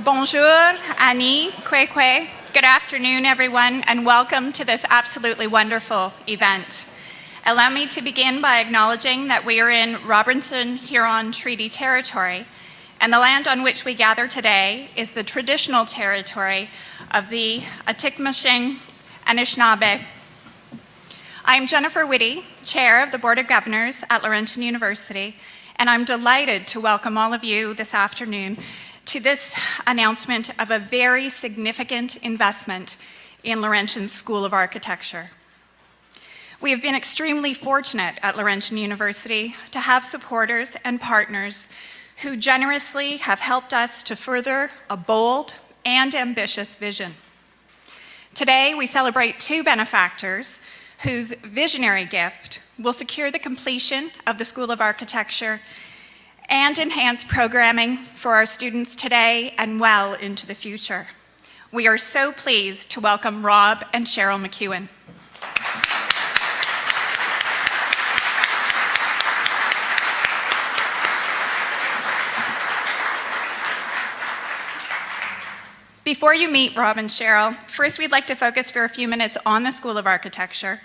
Bonjour, Annie, Kwe Kwe. Good afternoon, everyone, and welcome to this absolutely wonderful event. Allow me to begin by acknowledging that we are in Robertson-Huron Treaty Territory, and the land on which we gather today is the traditional territory of the Atikoshing Anishinaabe. I'm Jennifer Whitty, Chair of the Board of Governors at Laurentian University, and I'm delighted to welcome all of you this afternoon to this announcement of a very significant investment in Laurentian's School of Architecture. We have been extremely fortunate at Laurentian University to have supporters and partners who generously have helped us to further a bold and ambitious vision. Today, we celebrate two benefactors whose visionary gift will secure the completion of the School of Architecture and enhance programming for our students today and well into the future. We are so pleased to welcome Rob and Cheryl McEwen. Before you meet Rob and Cheryl, first we'd like to focus for a few minutes on the School of Architecture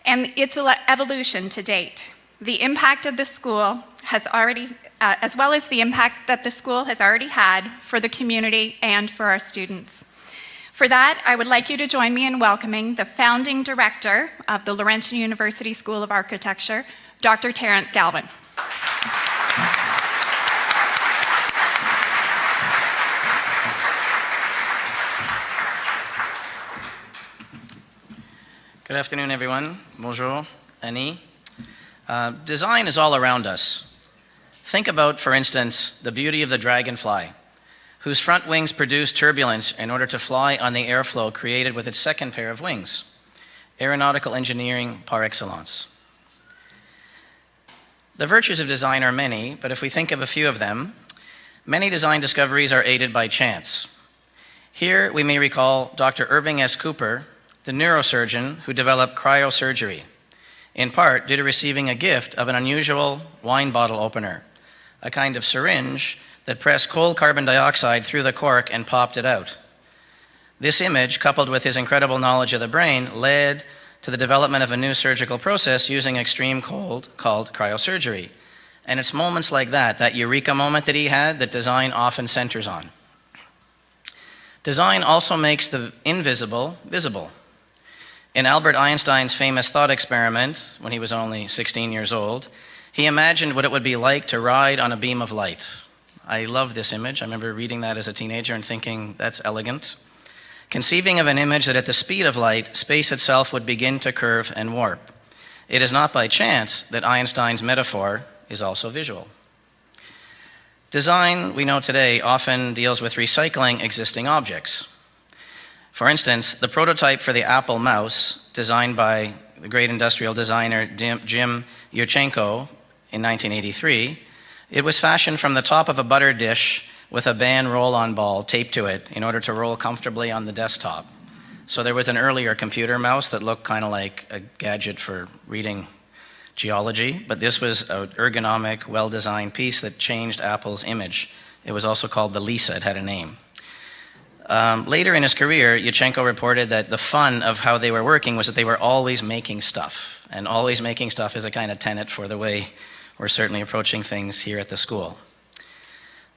and its evolution to date. The impact of the school has already, as well as the impact that the school has already had for the community and for our students. For that, I would like you to join me in welcoming the founding director of the Laurentian University School of Architecture, Dr. Terence Galvin. Good afternoon, everyone. Bonjour, Annie. Design is all around us. Think about, for instance, the beauty of the dragonfly, whose front wings produce turbulence in order to fly on the airflow created with its second pair of wings. Aeronautical engineering par excellence. The virtues of design are many, but if we think of a few of them, many design discoveries are aided by chance. Here we may recall Dr. Irving S. Cooper, the neurosurgeon who developed cryosurgery, in part due to receiving a gift of an unusual wine bottle opener, a kind of syringe that pressed cold carbon dioxide through the cork and popped it out. This image, coupled with his incredible knowledge of the brain, led to the development of a new surgical process using extreme cold called cryosurgery. And it's moments like that eureka moment that he had, that design often centers on. Design also makes the invisible visible. In Albert Einstein's famous thought experiment, when he was only 16 years old, he imagined what it would be like to ride on a beam of light. I love this image. I remember reading that as a teenager and thinking, that's elegant. Conceiving of an image that at the speed of light, space itself would begin to curve and warp. It is not by chance that Einstein's metaphor is also visual. Design, we know today, often deals with recycling existing objects. For instance, the prototype for the Apple mouse, designed by the great industrial designer Jim Yurchenko in 1983, it was fashioned from the top of a butter dish with a band roll-on ball taped to it in order to roll comfortably on the desktop. So there was an earlier computer mouse that looked kind of like a gadget for reading geology, but this was an ergonomic, well-designed piece that changed Apple's image. It was also called the Lisa. It had a name. Later in his career, Yurchenko reported that the fun of how they were working was that they were always making stuff. And always making stuff is a kind of tenet for the way we're certainly approaching things here at the school.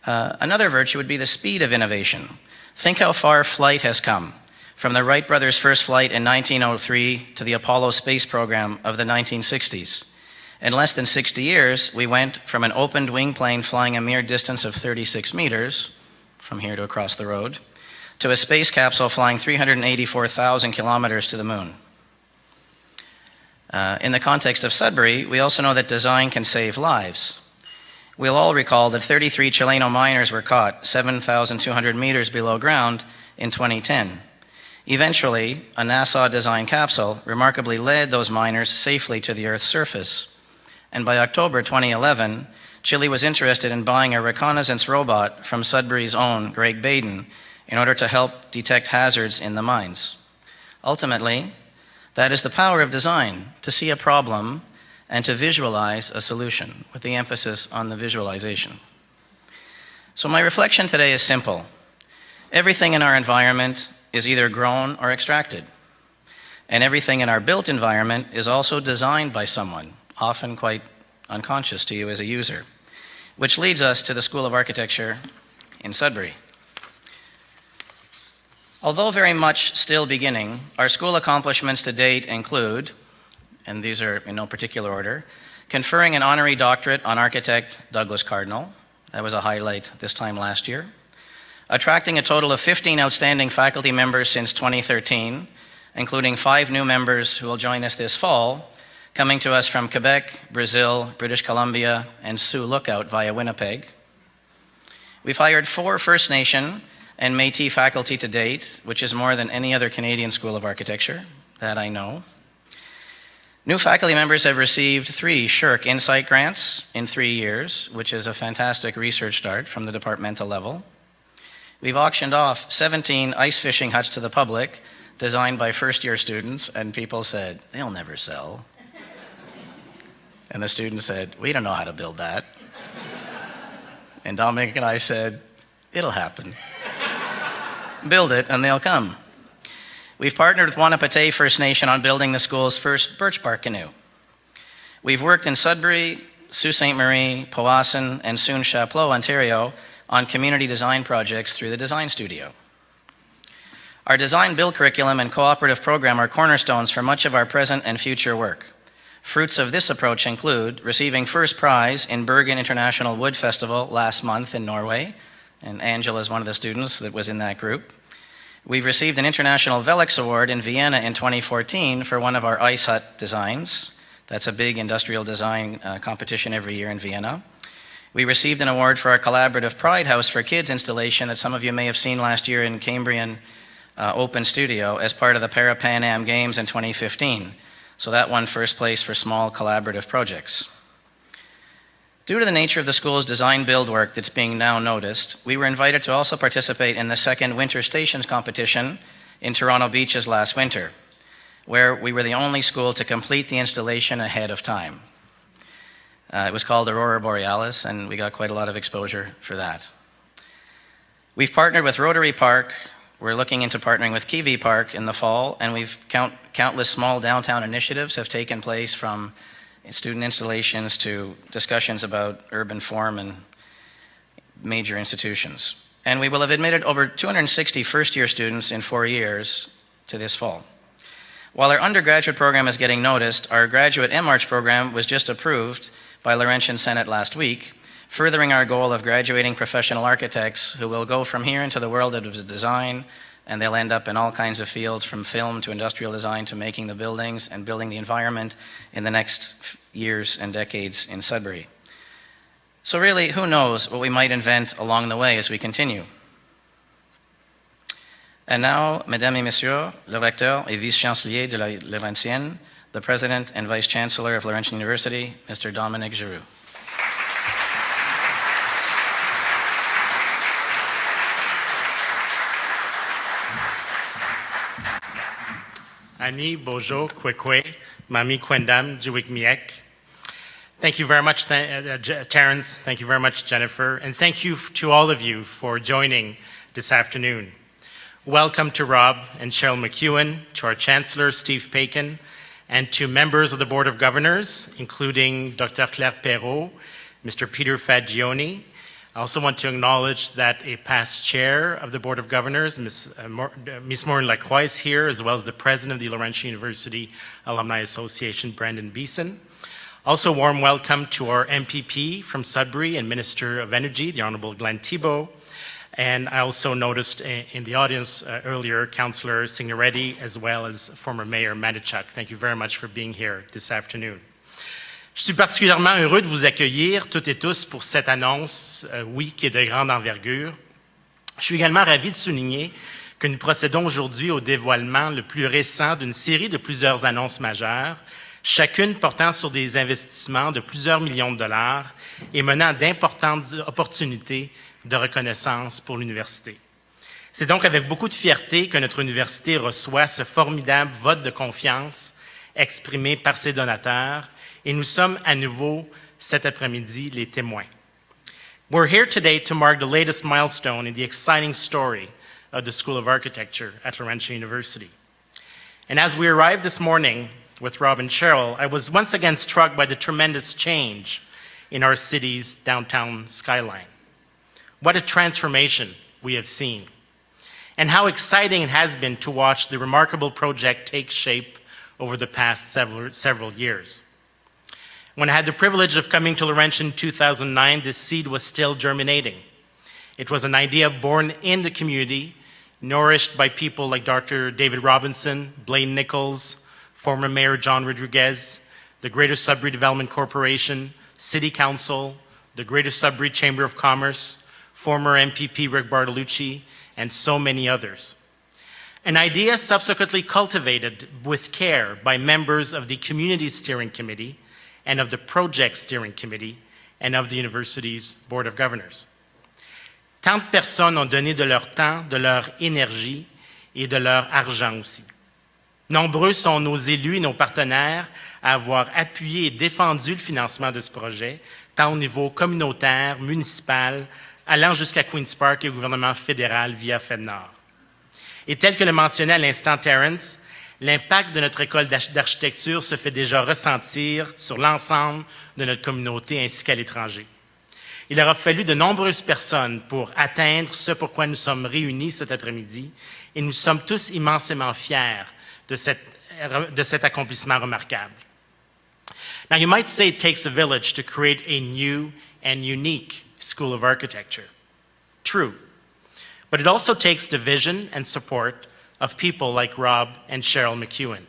Another virtue would be the speed of innovation. Think how far flight has come, from the Wright brothers' first flight in 1903 to the Apollo space program of the 1960s. In less than 60 years, we went from an opened wing plane flying a mere distance of 36 meters, from here to across the road, to a space capsule flying 384,000 kilometers to the moon. In the context of Sudbury, we also know that design can save lives. We'll all recall that 33 Chileno miners were caught 7,200 meters below ground in 2010. Eventually, a NASA-designed capsule remarkably led those miners safely to the Earth's surface. And by October 2011, Chile was interested in buying a reconnaissance robot from Sudbury's own Greg Baden in order to help detect hazards in the mines. Ultimately, that is the power of design, to see a problem and to visualize a solution, with the emphasis on the visualization. So my reflection today is simple. Everything in our environment is either grown or extracted. And everything in our built environment is also designed by someone, often quite unconscious to you as a user, which leads us to the School of Architecture in Sudbury. Although very much still beginning, our school accomplishments to date include, and these are in no particular order, conferring an honorary doctorate on architect Douglas Cardinal. That was a highlight this time last year. Attracting a total of 15 outstanding faculty members since 2013, including 5 new members who will join us this fall, coming to us from Quebec, Brazil, British Columbia, and Sioux Lookout via Winnipeg. We've hired 4 First Nation and Métis faculty to date, which is more than any other Canadian School of Architecture, that I know. New faculty members have received 3 SSHRC Insight grants in 3 years, which is a fantastic research start from the departmental level. We've auctioned off 17 ice fishing huts to the public, designed by first-year students, and people said, they'll never sell. And the students said, we don't know how to build that. And Dominic and I said, it'll happen. Build it and they'll come. We've partnered with Wanapate First Nation on building the school's first birch bark canoe. We've worked in Sudbury, Sault Ste. Marie, Powassan, and soon Chapleau, Ontario, on community design projects through the Design Studio. Our design-build curriculum and cooperative program are cornerstones for much of our present and future work. Fruits of this approach include receiving first prize in Bergen International Wood Festival last month in Norway, and Angela is one of the students that was in that group. We've received an International Velux Award in Vienna in 2014 for one of our ice hut designs. That's a big industrial design competition every year in Vienna. We received an award for our collaborative Pride House for Kids installation that some of you may have seen last year in Cambrian Open Studio as part of the Para-Pan Am Games in 2015. So that won first place for small collaborative projects. Due to the nature of the school's design-build work that's being now noticed, we were invited to also participate in the second Winter Stations competition in Toronto Beaches last winter, where we were the only school to complete the installation ahead of time. It was called Aurora Borealis, and we got quite a lot of exposure for that. We've partnered with Rotary Park. We're looking into partnering with Kiwi Park in the fall, and countless small downtown initiatives have taken place, from student installations to discussions about urban form and major institutions. And we will have admitted over 260 first-year students in 4 years to this fall. While our undergraduate program is getting noticed, our graduate MArch program was just approved by Laurentian Senate last week, furthering our goal of graduating professional architects who will go from here into the world of design, and they'll end up in all kinds of fields, from film to industrial design to making the buildings and building the environment in the next years and decades in Sudbury. So really, who knows what we might invent along the way as we continue. And now, Mesdames et Messieurs, le recteur et vice-chancelier de la Laurentienne, the President and Vice Chancellor of Laurentian University, Mr. Dominic Giroux. Ani, Bojo, Kwekwe, Mami Kwendam, Jiwik. Thank you very much, Terrence. Thank you very much, Jennifer. And thank you to all of you for joining this afternoon. Welcome to Rob and Cheryl McEwen, to our Chancellor, Steve Paikin, and to members of the Board of Governors, including Dr. Claire Perrault, Mr. Peter Fagioni. I also want to acknowledge that a past chair of the Board of Governors, Ms. Maureen Lacroix, is here, as well as the president of the Laurentian University Alumni Association, Brandon Beeson. Also, warm welcome to our MPP from Sudbury and Minister of Energy, the Honorable Glenn Thibault. And I also noticed in the audience earlier, Councillor Signoretti, as well as former Mayor Matichuk. Thank you very much for being here this afternoon. Je suis particulièrement heureux de vous accueillir toutes et tous pour cette annonce, oui, qui est de grande envergure. Je suis également ravi de souligner que nous procédons aujourd'hui au dévoilement le plus récent d'une série de plusieurs annonces majeures, chacune portant sur des investissements de plusieurs millions de dollars et menant d'importantes opportunités de reconnaissance pour l'université. C'est donc avec beaucoup de fierté que notre université reçoit ce formidable vote de confiance exprimé par ses donateurs, et nous sommes à nouveau cet après-midi les témoins. We're here today to mark the latest milestone in the exciting story of the School of Architecture at Laurentian University. And as we arrived this morning with Rob and Cheryl, I was once again struck by the tremendous change in our city's downtown skyline. What a transformation we have seen, and how exciting it has been to watch the remarkable project take shape over the past several years. When I had the privilege of coming to Laurentian in 2009, this seed was still germinating. It was an idea born in the community, nourished by people like Dr. David Robinson, Blaine Nichols, former Mayor John Rodriguez, the Greater Sudbury Development Corporation, City Council, the Greater Sudbury Chamber of Commerce, former MPP Rick Bartolucci, and so many others. An idea subsequently cultivated with care by members of the Community Steering Committee and of the Project Steering Committee and of the university's Board of Governors. Tant de personnes ont donné de leur temps, de leur énergie et de leur argent aussi. Nombreux sont nos élus et nos partenaires à avoir appuyé et défendu le financement de ce projet, tant au niveau communautaire, municipal, allant jusqu'à Queen's Park et au gouvernement fédéral via FedNord. Et tel que le mentionnait à l'instant Terence, l'impact de notre école d'architecture se fait déjà ressentir sur l'ensemble de notre communauté ainsi qu'à l'étranger. Il aura fallu de nombreuses personnes pour atteindre ce pourquoi nous sommes réunis cet après-midi, et nous sommes tous immensément fiers de cet accomplissement remarquable. Now, you might say it takes a village to create a new and unique School of Architecture. True. But it also takes the vision and support of people like Rob and Cheryl McEwen.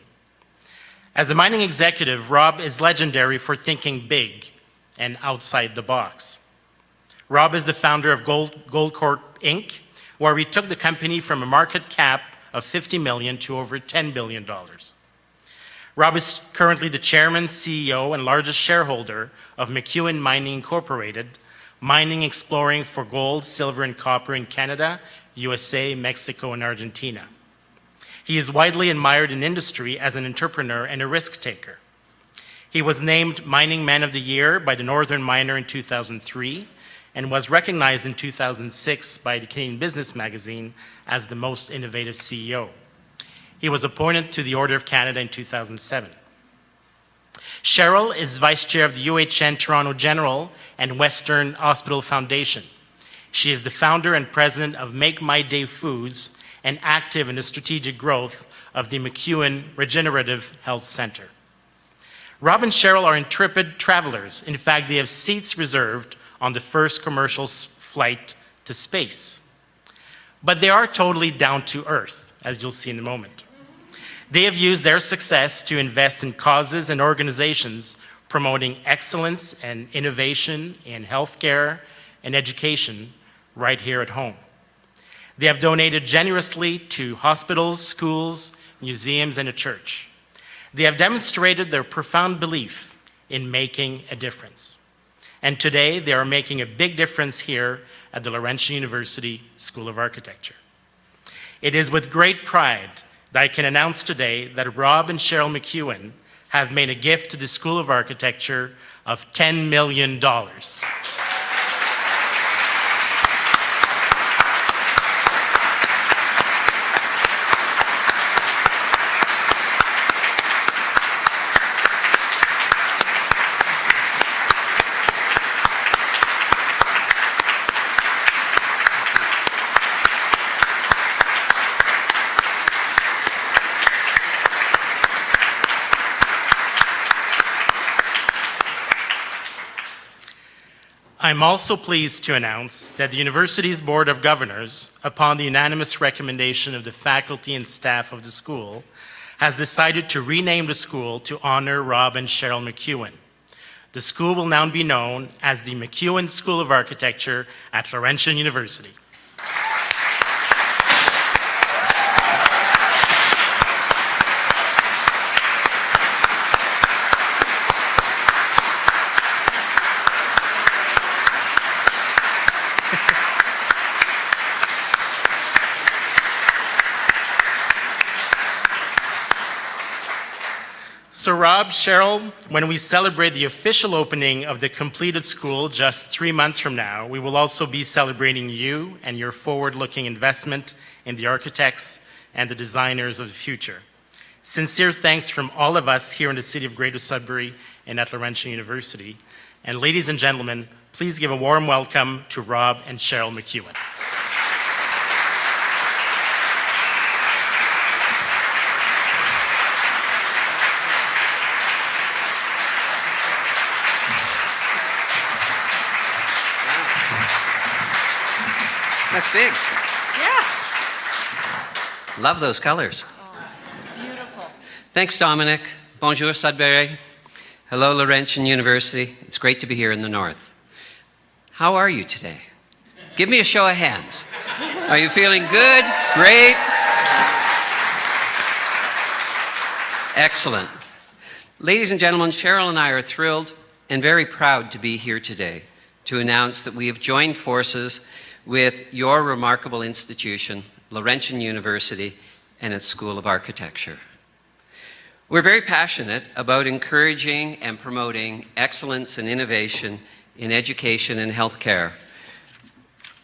As a mining executive, Rob is legendary for thinking big and outside the box. Rob is the founder of Goldcorp Inc., where we took the company from a market cap of $50 million to over $10 billion. Rob is currently the chairman, CEO, and largest shareholder of McEwen Mining Incorporated, mining exploring for gold, silver, and copper in Canada, USA, Mexico, and Argentina. He is widely admired in industry as an entrepreneur and a risk taker. He was named Mining Man of the Year by the Northern Miner in 2003 and was recognized in 2006 by the Canadian Business Magazine as the most innovative CEO. He was appointed to the Order of Canada in 2007. Cheryl is Vice Chair of the UHN Toronto General and Western Hospital Foundation. She is the founder and president of Make My Day Foods and active in the strategic growth of the McEwen Regenerative Health Center. Rob and Cheryl are intrepid travelers. In fact, they have seats reserved on the first commercial flight to space. But they are totally down to earth, as you'll see in a moment. They have used their success to invest in causes and organizations promoting excellence and innovation in healthcare and education right here at home. They have donated generously to hospitals, schools, museums, and a church. They have demonstrated their profound belief in making a difference. And today, they are making a big difference here at the Laurentian University School of Architecture. It is with great pride that I can announce today that Rob and Cheryl McEwen have made a gift to the School of Architecture of $10 million. I'm also pleased to announce that the university's Board of Governors, upon the unanimous recommendation of the faculty and staff of the school, has decided to rename the school to honor Rob and Cheryl McEwen. The school will now be known as the McEwen School of Architecture at Laurentian University. So Rob, Cheryl, when we celebrate the official opening of the completed school just 3 months from now, we will also be celebrating you and your forward-looking investment in the architects and the designers of the future. Sincere thanks from all of us here in the city of Greater Sudbury and at Laurentian University. And ladies and gentlemen, please give a warm welcome to Rob and Cheryl McEwen. That's big. Yeah. Love those colors. Oh, it's beautiful. Thanks, Dominic. Bonjour, Sudbury. Hello, Laurentian University. It's great to be here in the north. How are you today? Give me a show of hands. Are you feeling good? Great? Excellent. Ladies and gentlemen, Cheryl and I are thrilled and very proud to be here today to announce that we have joined forces with your remarkable institution, Laurentian University, and its School of Architecture. We're very passionate about encouraging and promoting excellence and innovation in education and healthcare,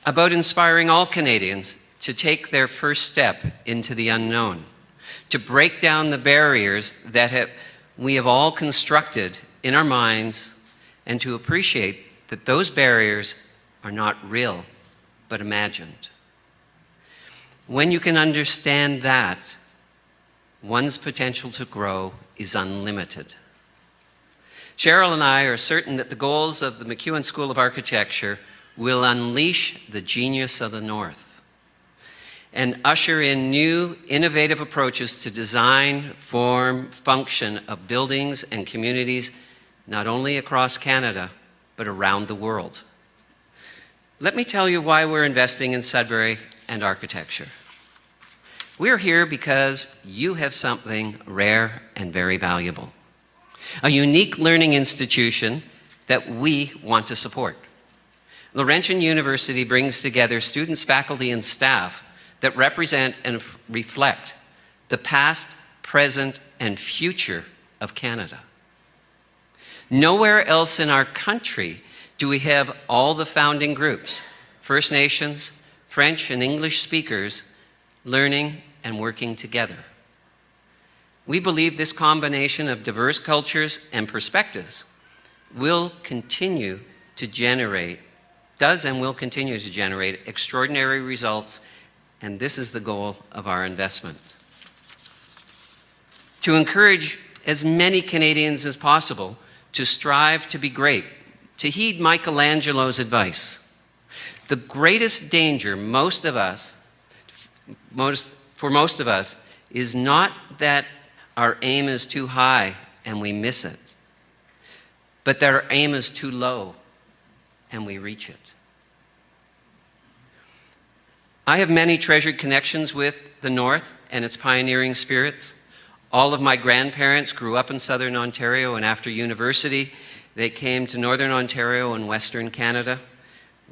about inspiring all Canadians to take their first step into the unknown, to break down the barriers that we have all constructed in our minds, and to appreciate that those barriers are not real, but imagined. When you can understand that, one's potential to grow is unlimited. Cheryl and I are certain that the goals of the McEwen School of Architecture will unleash the genius of the North and usher in new, innovative approaches to design, form, function of buildings and communities, not only across Canada, but around the world. Let me tell you why we're investing in Sudbury and architecture. We're here because you have something rare and very valuable, a unique learning institution that we want to support. Laurentian University brings together students, faculty, and staff that represent and reflect the past, present, and future of Canada. Nowhere else in our country do we have all the founding groups, First Nations, French and English speakers, learning and working together. We believe this combination of diverse cultures and perspectives will continue to generate, does and will continue to generate extraordinary results, and this is the goal of our investment. To encourage as many Canadians as possible to strive to be great, to heed Michelangelo's advice. The greatest danger for most of us is not that our aim is too high and we miss it, but that our aim is too low and we reach it. I have many treasured connections with the North and its pioneering spirits. All of my grandparents grew up in Southern Ontario, and after university, they came to Northern Ontario and Western Canada,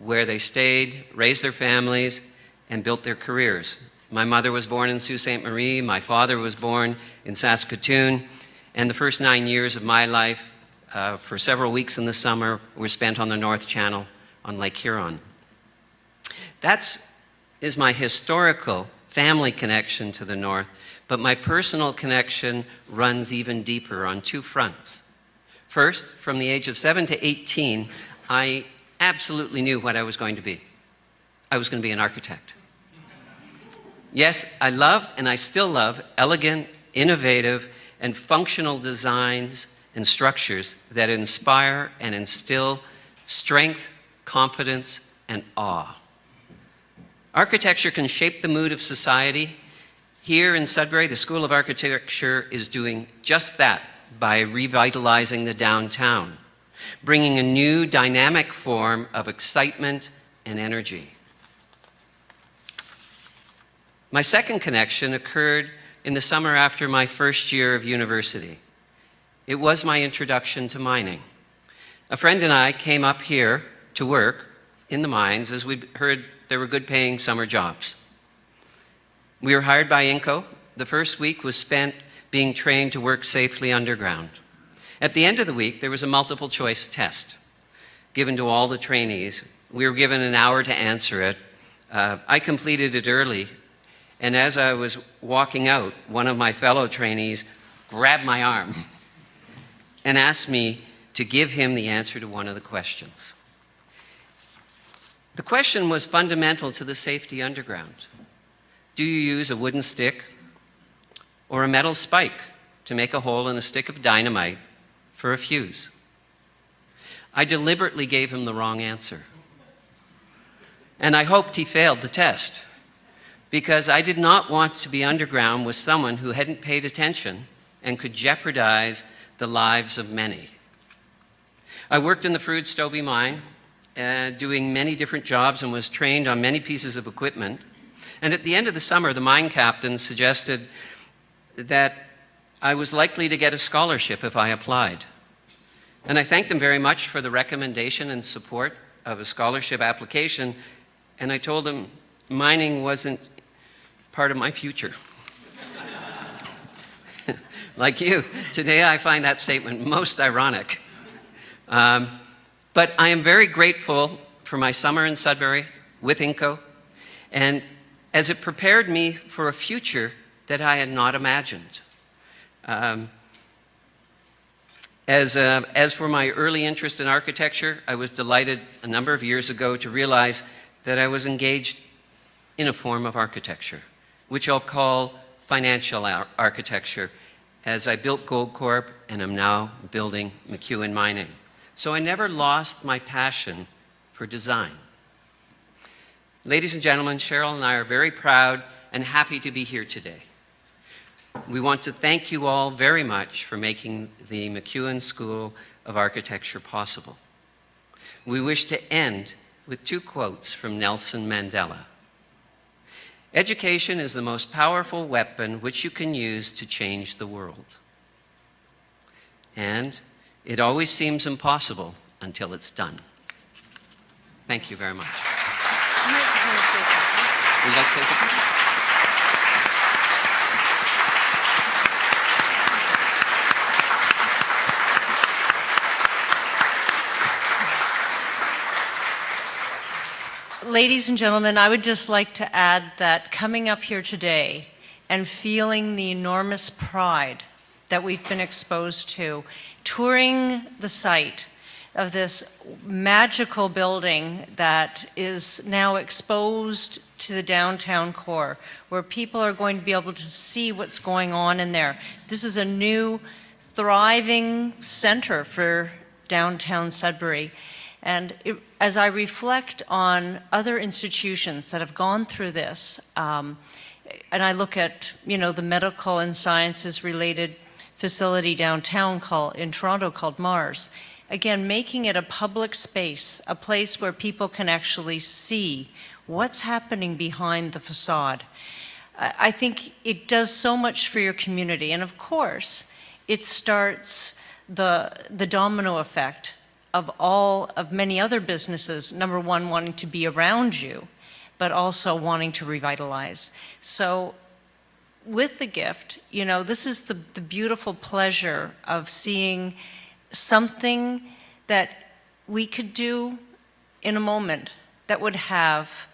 where they stayed, raised their families, and built their careers. My mother was born in Sault Ste. Marie, my father was born in Saskatoon, and the first 9 years of my life, for several weeks in the summer, were spent on the North Channel on Lake Huron. That is my historical family connection to the North, but my personal connection runs even deeper on two fronts. First, from the age of 7 to 18, I absolutely knew what I was going to be. I was going to be an architect. Yes, I loved and I still love elegant, innovative, and functional designs and structures that inspire and instill strength, confidence, and awe. Architecture can shape the mood of society. Here in Sudbury, the School of Architecture is doing just that by revitalizing the downtown, bringing a new dynamic form of excitement and energy. My second connection occurred in the summer after my first year of university. It was my introduction to mining. A friend and I came up here to work in the mines as we heard there were good-paying summer jobs. We were hired by Inco. The first week was spent being trained to work safely underground. At the end of the week, there was a multiple-choice test given to all the trainees. We were given an hour to answer it. I completed it early, And as I was walking out, one of my fellow trainees grabbed my arm and asked me to give him the answer to one of the questions. The question was fundamental to the safety underground. Do you use a wooden stick or a metal spike to make a hole in a stick of dynamite for a fuse? I deliberately gave him the wrong answer. And I hoped he failed the test, because I did not want to be underground with someone who hadn't paid attention and could jeopardize the lives of many. I worked in the Fruit Stobie mine, doing many different jobs, and was trained on many pieces of equipment. And at the end of the summer, the mine captain suggested that I was likely to get a scholarship if I applied. And I thanked him very much for the recommendation and support of a scholarship application, and I told him mining wasn't part of my future. Like you, today I find that statement most ironic. But I am very grateful for my summer in Sudbury with INCO, and as it prepared me for a future that I had not imagined. As for my early interest in architecture, I was delighted a number of years ago to realize that I was engaged in a form of architecture, which I'll call financial architecture, as I built Goldcorp and am now building McEwen Mining. So I never lost my passion for design. Ladies and gentlemen, Cheryl and I are very proud and happy to be here today. We want to thank you all very much for making the McEwen School of Architecture possible. We wish to end with 2 quotes from Nelson Mandela. Education is the most powerful weapon which you can use to change the world. And it always seems impossible until it's done. Thank you very much. Would you like to say something? Ladies and gentlemen, I would just like to add that coming up here today and feeling the enormous pride that we've been exposed to, touring the site of this magical building that is now exposed to the downtown core, where people are going to be able to see what's going on in there. This is a new, thriving center for downtown Sudbury. And as I reflect on other institutions that have gone through this, and I look at, the medical and sciences related facility downtown in Toronto called Mars, again, making it a public space, a place where people can actually see what's happening behind the facade. I think it does so much for your community. And of course, it starts the domino effect of many other businesses, number one, wanting to be around you, but also wanting to revitalize. So with the gift, this is the beautiful pleasure of seeing something that we could do in a moment that would have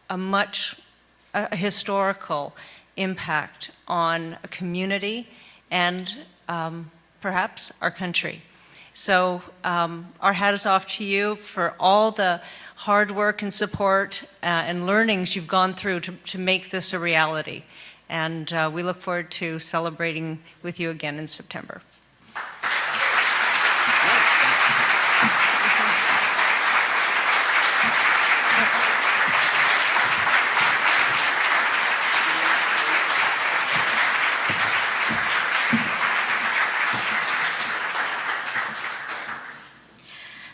a historical impact on a community and perhaps our country. So our hat is off to you for all the hard work and support and learnings you've gone through to make this a reality. And we look forward to celebrating with you again in September.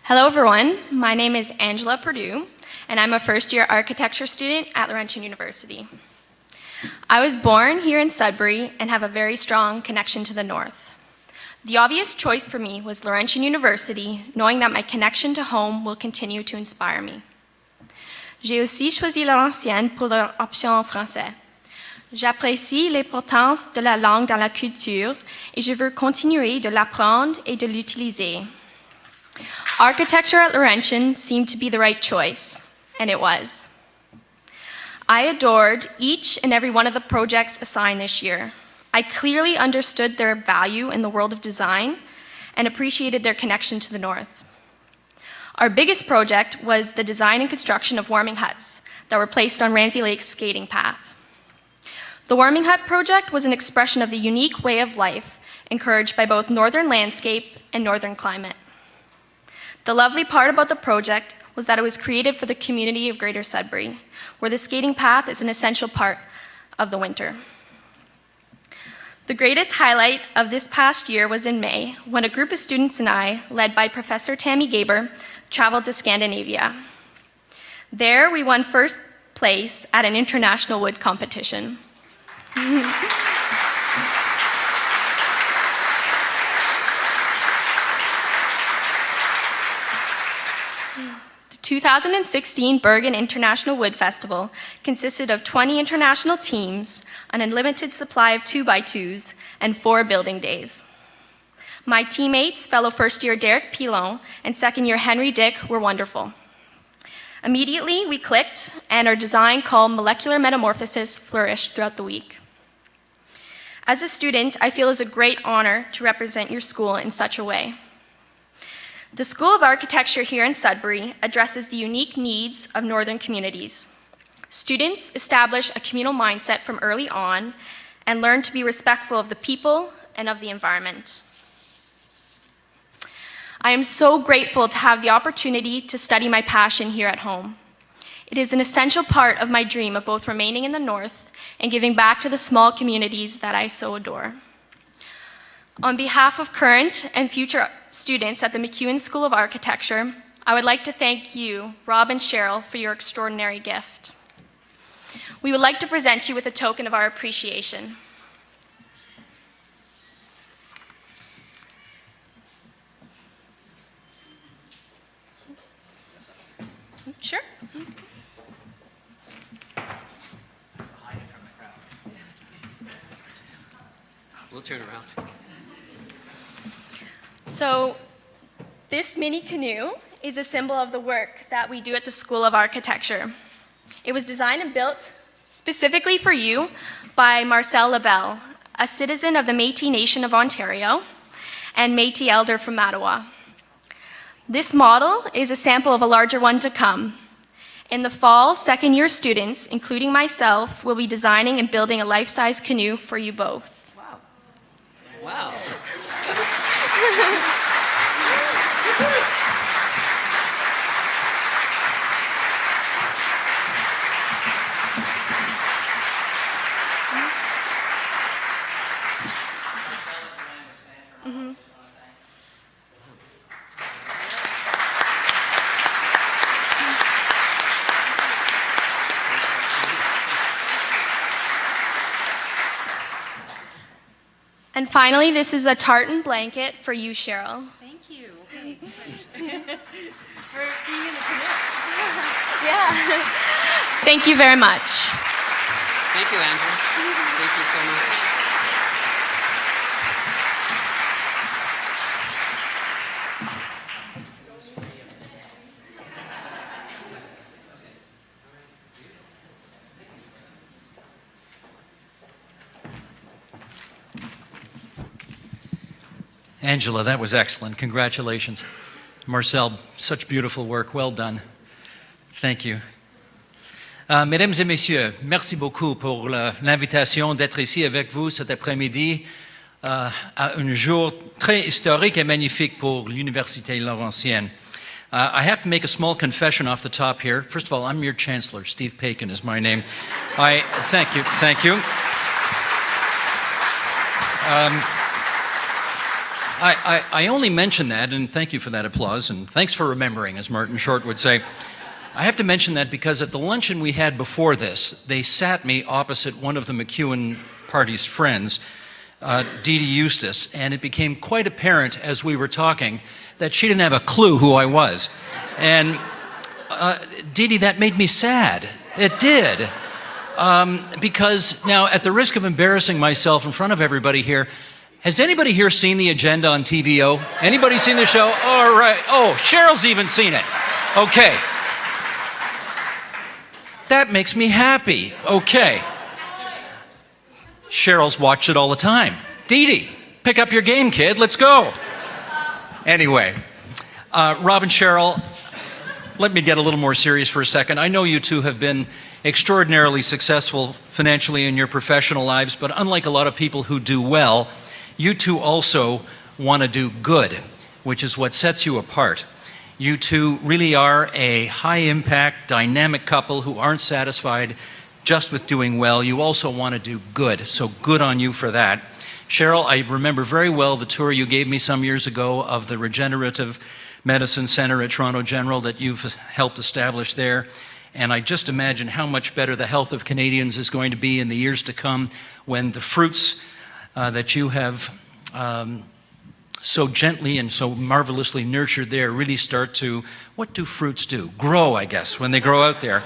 Hello everyone, my name is Angela Perdue, and I'm a first-year architecture student at Laurentian University. I was born here in Sudbury and have a very strong connection to the north. The obvious choice for me was Laurentian University, knowing that my connection to home will continue to inspire me. J'ai aussi choisi Laurentienne pour leur option en français. J'apprécie l'importance de la langue dans la culture et je veux continuer de l'apprendre et de l'utiliser. Architecture at Laurentian seemed to be the right choice, and it was. I adored each and every one of the projects assigned this year. I clearly understood their value in the world of design and appreciated their connection to the North. Our biggest project was the design and construction of warming huts that were placed on Ramsey Lake's skating path. The warming hut project was an expression of the unique way of life encouraged by both northern landscape and northern climate. The lovely part about the project was that it was created for the community of Greater Sudbury, where the skating path is an essential part of the winter. The greatest highlight of this past year was in May, when a group of students and I, led by Professor Tammy Gaber, traveled to Scandinavia. There, we won first place at an international wood competition. The 2016 Bergen International Wood Festival consisted of 20 international teams, an unlimited supply of 2x2s, and 4 building days. My teammates, fellow first-year Derek Pilon and second-year Henry Dick, were wonderful. Immediately, we clicked, and our design called Molecular Metamorphosis flourished throughout the week. As a student, I feel it is a great honor to represent your school in such a way. The School of Architecture here in Sudbury addresses the unique needs of northern communities. Students establish a communal mindset from early on and learn to be respectful of the people and of the environment. I am so grateful to have the opportunity to study my passion here at home. It is an essential part of my dream of both remaining in the North and giving back to the small communities that I so adore. On behalf of current and future students at the MacEwan School of Architecture, I would like to thank you, Rob and Cheryl, for your extraordinary gift. We would like to present you with a token of our appreciation. Sure. We'll turn around. So, this mini canoe is a symbol of the work that we do at the School of Architecture. It was designed and built specifically for you by Marcel Labelle, a citizen of the Métis Nation of Ontario and Métis elder from Mattawa. This model is a sample of a larger one to come. In the fall, second-year students, including myself, will be designing and building a life-size canoe for you both. Wow. Wow. And finally, this is a tartan blanket for you, Cheryl. Thank you. For being in the canoe. Yeah. Thank you very much. Thank you, Andrew. Thank you so much. Angela, that was excellent. Congratulations. Marcel, such beautiful work. Well done. Thank you. Mesdames et messieurs, merci beaucoup pour l'invitation d'être ici avec vous cet après-midi à un jour très historique et magnifique pour l'Université Laurentienne. I have to make a small confession off the top here. First of all, I'm your Chancellor. Steve Paikin is my name. Thank you. Thank you. I only mention that, and thank you for that applause, and thanks for remembering, as Martin Short would say. I have to mention that because at the luncheon we had before this, they sat me opposite one of the MacEwan party's friends, Dee Dee Eustace, and it became quite apparent as we were talking that she didn't have a clue who I was. And Dee Dee, that made me sad. It did. Because now, at the risk of embarrassing myself in front of everybody here, has anybody here seen the agenda on TVO? Anybody seen the show? All right. Oh, Cheryl's even seen it. Okay. That makes me happy. Okay. Cheryl's watched it all the time. Dee Dee, pick up your game, kid. Let's go. Anyway, Rob and Cheryl, let me get a little more serious for a second. I know you two have been extraordinarily successful financially in your professional lives, but unlike a lot of people who do well, you two also want to do good, which is what sets you apart. You two really are a high-impact, dynamic couple who aren't satisfied just with doing well. You also want to do good, so good on you for that. Cheryl, I remember very well the tour you gave me some years ago of the Regenerative Medicine Center at Toronto General that you've helped establish there. And I just imagine how much better the health of Canadians is going to be in the years to come when the fruits that you have so gently and so marvelously nurtured there really start to, what do fruits do? Grow, I guess, when they grow out there.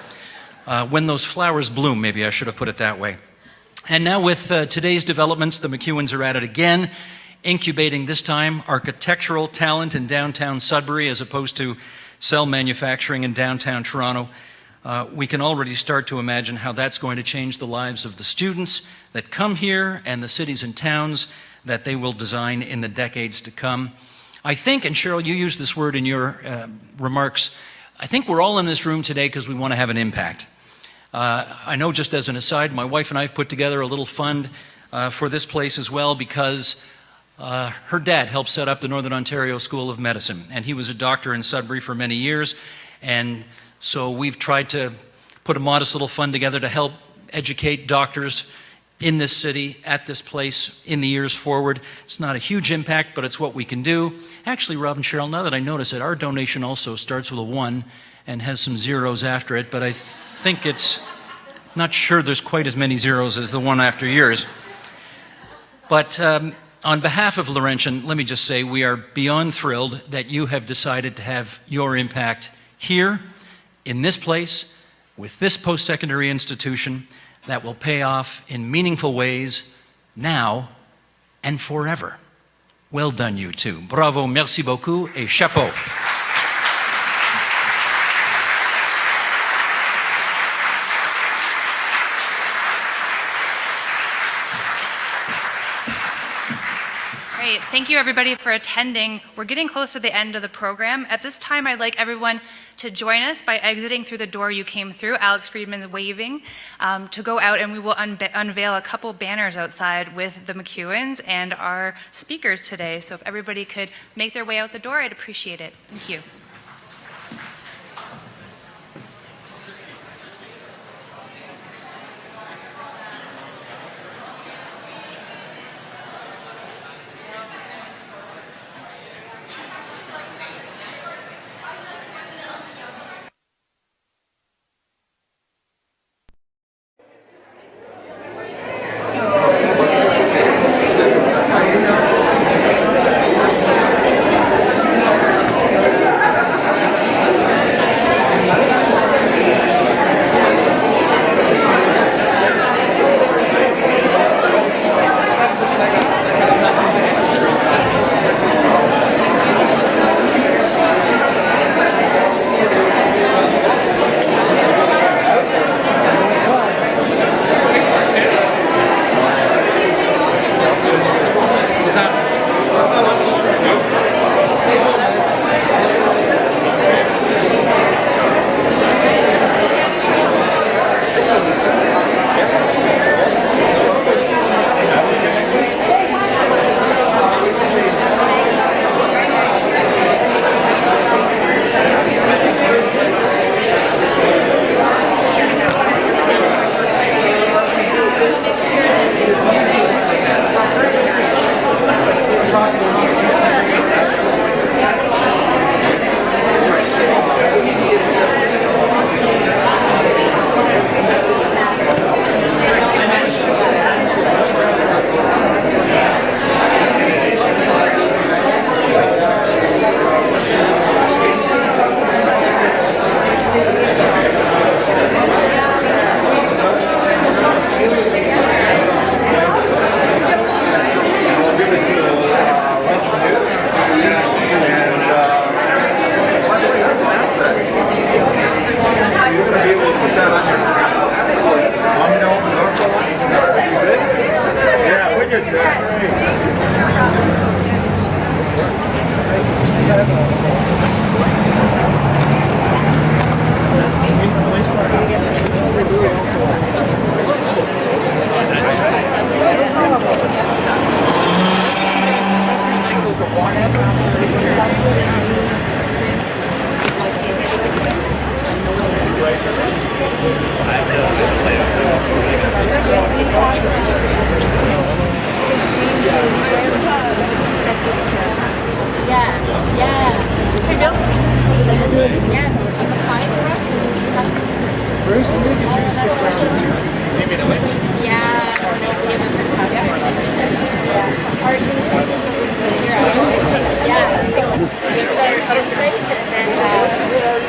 When those flowers bloom, maybe I should have put it that way. And now with today's developments, the McEwens are at it again, incubating this time architectural talent in downtown Sudbury as opposed to cell manufacturing in downtown Toronto. We can already start to imagine how that's going to change the lives of the students that come here and the cities and towns that they will design in the decades to come. I think, and Cheryl, you used this word in your remarks, I think we're all in this room today because we want to have an impact. I know, just as an aside, my wife and I have put together a little fund for this place as well because her dad helped set up the Northern Ontario School of Medicine, and he was a doctor in Sudbury for many years, and so we've tried to put a modest little fund together to help educate doctors in this city, at this place, in the years forward. It's not a huge impact, but it's what we can do. Actually, Rob and Cheryl, now that I notice it, our donation also starts with a 1 and has some zeros after it, but I think it's not sure there's quite as many zeros as the one after yours. But on behalf of Laurentian, let me just say we are beyond thrilled that you have decided to have your impact here, in this place, with this post-secondary institution that will pay off in meaningful ways now and forever. Well done, you two. Bravo, merci beaucoup, et chapeau. Great. Thank you, everybody, for attending. We're getting close to the end of the program. At this time, I'd like everyone to join us by exiting through the door you came through. Alex Friedman's waving to go out, and we will unveil a couple banners outside with the McEwens and our speakers today. So if everybody could make their way out the door, I'd appreciate it. Thank you.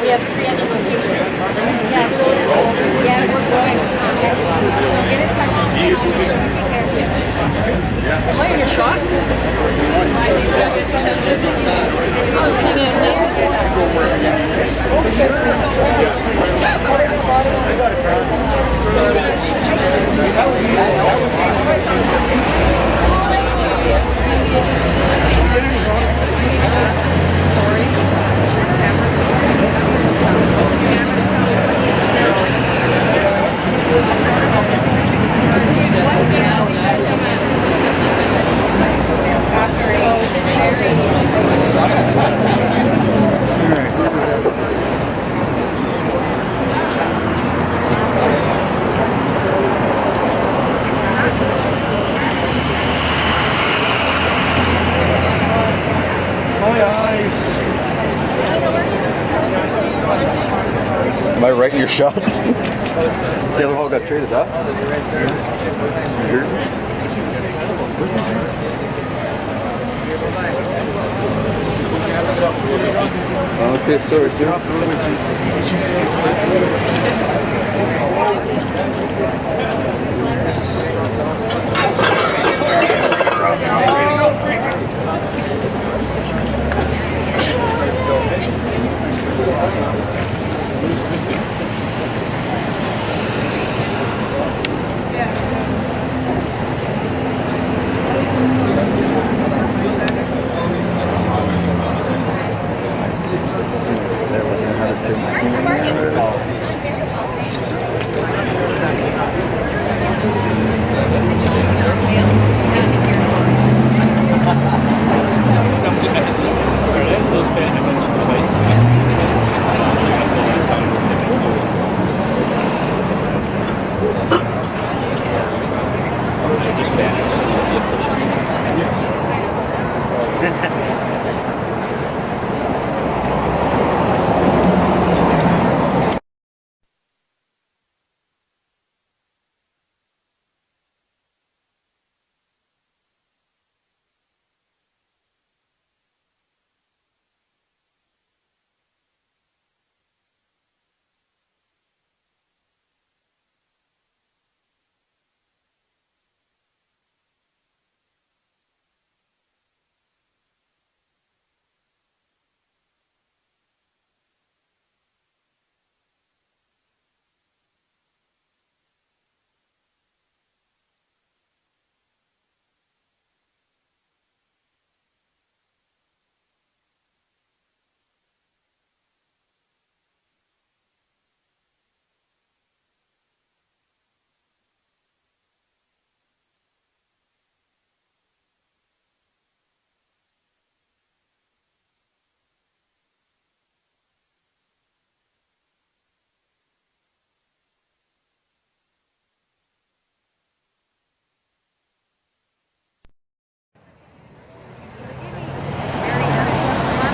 We have 3 institutions. Yeah, so yeah, we're growing. So get in touch with me. I'll make sure we take care of you. Am I in your shot? I was hanging in Am I right in your shot? Taylor Hall got traded, huh? Okay, sorry, sir.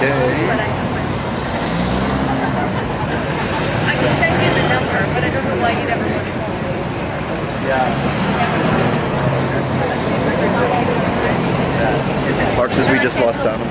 I can send you the number, but I don't know why you'd ever want to call. Mark says we just lost sound.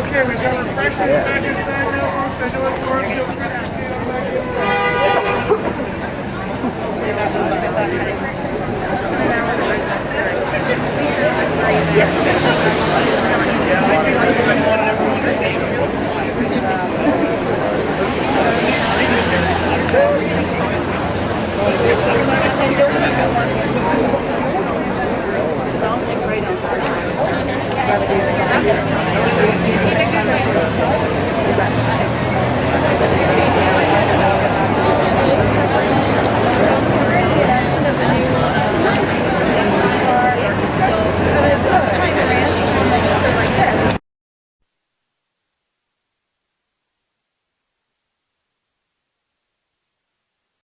Okay, we've got refreshments back inside now, folks. I know it's warm. Feel free to stay on back here.